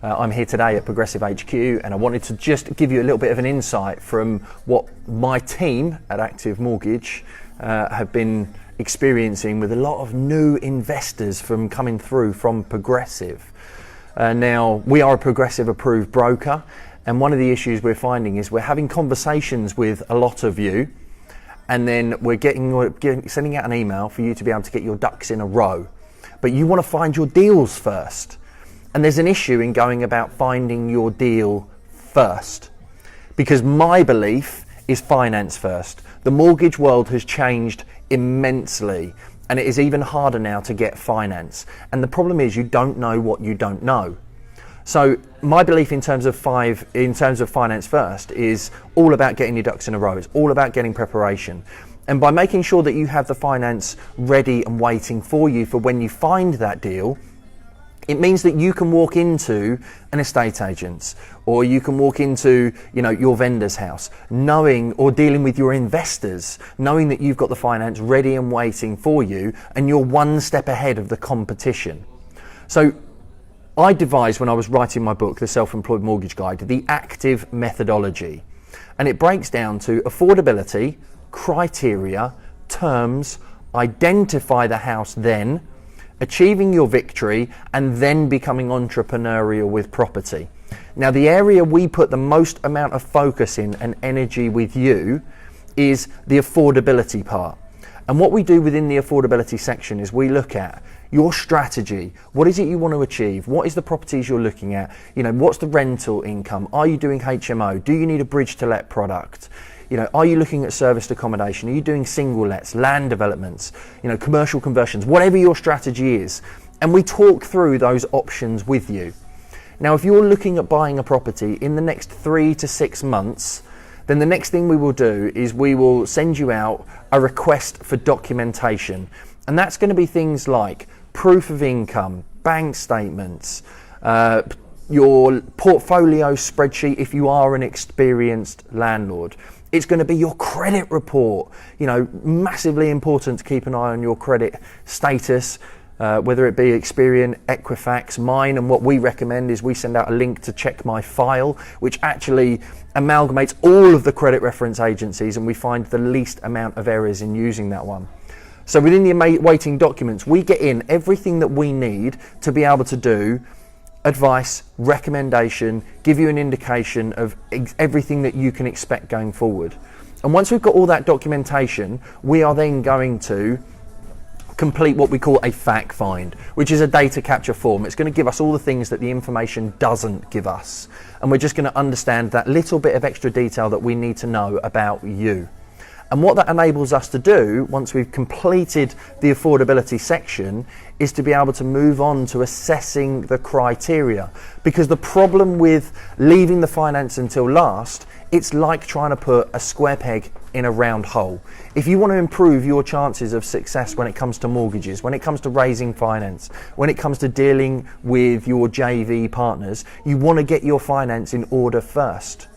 I'm here today at Progressive HQ, and I wanted to just give you a little bit of an insight from what my team at Active Mortgage have been experiencing with a lot of new investors from coming through from Progressive. Now, we are a Progressive approved broker, and one of the issues we're finding is we're having conversations with a lot of you, and then we're sending out an email for you to be able to get your ducks in a row. But you want to find your deals first. And there's an issue in going about finding your deal first. Because my belief is finance first. The mortgage world has changed immensely, and it is even harder now to get finance. And the problem is you don't know what you don't know. So my belief in terms of finance first is all about getting your ducks in a row. It's all about getting preparation. And by making sure that you have the finance ready and waiting for you for when you find that deal, it means that you can walk into an estate agent's, or you can walk into, your vendor's house, knowing, or dealing with your investors, knowing that you've got the finance ready and waiting for you, and you're one step ahead of the competition. So I devised, when I was writing my book, The Self-Employed Mortgage Guide, the active methodology. And it breaks down to affordability, criteria, terms, identify the house then, achieving your victory, and then becoming entrepreneurial with property. Now, the area we put the most amount of focus in and energy with you is the affordability part. And what we do within the affordability section is we look at your strategy. What is it you want to achieve? What is the properties you're looking at? What's the rental income? Are you doing HMO? Do you need a bridge to let product? Are you looking at serviced accommodation? Are you doing single lets, land developments, commercial conversions, whatever your strategy is? And we talk through those options with you. Now, if you're looking at buying a property in the next 3 to 6 months, then the next thing we will do is we will send you out a request for documentation. And that's going to be things like proof of income, bank statements, your portfolio spreadsheet if you are an experienced landlord. It's going to be your credit report. Massively important to keep an eye on your credit status, whether it be Experian, Equifax, mine, and what we recommend is we send out a link to Check My File, which actually amalgamates all of the credit reference agencies, and we find the least amount of errors in using that one. So within the awaiting documents, we get in everything that we need to be able to do advice, recommendation, give you an indication of everything that you can expect going forward. And once we've got all that documentation, we are then going to complete what we call a fact find, which is a data capture form. It's going to give us all the things that the information doesn't give us. And we're just going to understand that little bit of extra detail that we need to know about you. And what that enables us to do, once we've completed the affordability section, is to be able to move on to assessing the criteria. Because the problem with leaving the finance until last, it's like trying to put a square peg in a round hole. If you want to improve your chances of success when it comes to mortgages, when it comes to raising finance, when it comes to dealing with your JV partners, you want to get your finance in order first.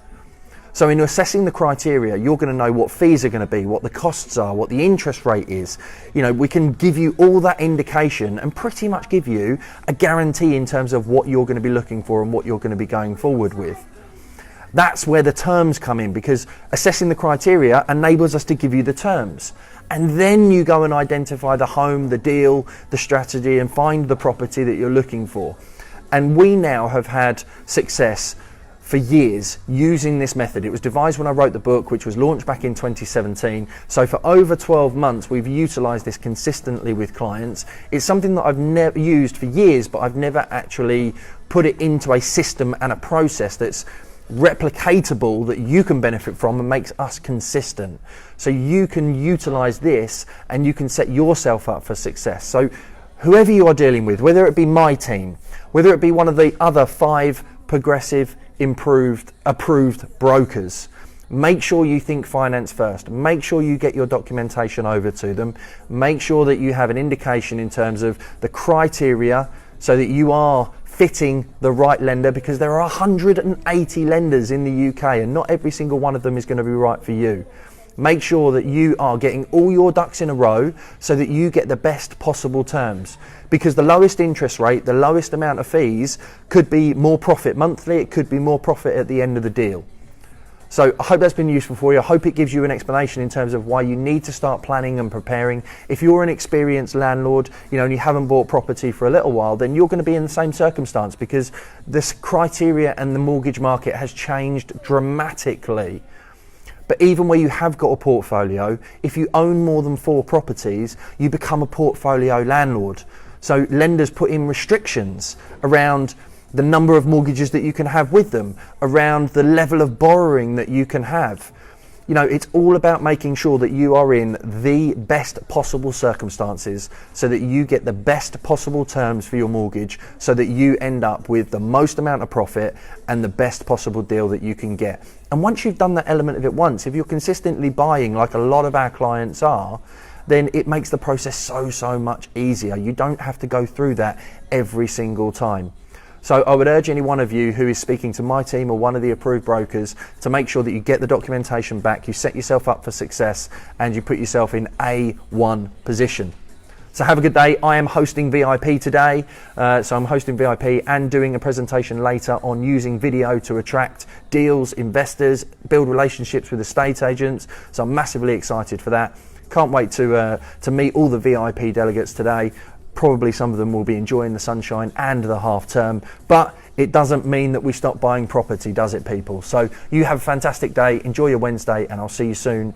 So in assessing the criteria, you're going to know what fees are going to be, what the costs are, what the interest rate is. We can give you all that indication and pretty much give you a guarantee in terms of what you're going to be looking for and what you're going to be going forward with. That's where the terms come in, because assessing the criteria enables us to give you the terms. And then you go and identify the home, the deal, the strategy, and find the property that you're looking for. And we now have had success for years using this method. It was devised when I wrote the book, which was launched back in 2017. So for over 12 months, we've utilized this consistently with clients. It's something that I've never used for years, but I've never actually put it into a system and a process that's replicatable, that you can benefit from and makes us consistent. So you can utilize this and you can set yourself up for success. So whoever you are dealing with, whether it be my team, whether it be one of the other 5 Progressive approved brokers, make sure you think finance first. Make sure you get your documentation over to them. Make sure that you have an indication in terms of the criteria so that you are fitting the right lender, because there are 180 lenders in the UK and not every single one of them is going to be right for you. Make sure that you are getting all your ducks in a row so that you get the best possible terms. Because the lowest interest rate, the lowest amount of fees could be more profit monthly, it could be more profit at the end of the deal. So I hope that's been useful for you. I hope it gives you an explanation in terms of why you need to start planning and preparing. If you're an experienced landlord, and you haven't bought property for a little while, then you're going to be in the same circumstance, because this criteria and the mortgage market has changed dramatically. But even where you have got a portfolio, if you own more than 4 properties, you become a portfolio landlord. So lenders put in restrictions around the number of mortgages that you can have with them, around the level of borrowing that you can have. It's all about making sure that you are in the best possible circumstances so that you get the best possible terms for your mortgage, so that you end up with the most amount of profit and the best possible deal that you can get. And once you've done that element of it once, if you're consistently buying like a lot of our clients are, then it makes the process so much easier. You don't have to go through that every single time. So I would urge any one of you who is speaking to my team or one of the approved brokers to make sure that you get the documentation back, you set yourself up for success, and you put yourself in A1 position. So have a good day. I am hosting VIP today. So I'm hosting VIP and doing a presentation later on using video to attract deals, investors, build relationships with estate agents. So I'm massively excited for that. Can't wait to meet all the VIP delegates today. Probably some of them will be enjoying the sunshine and the half term, but it doesn't mean that we stop buying property, does it, people? So you have a fantastic day, enjoy your Wednesday, and I'll see you soon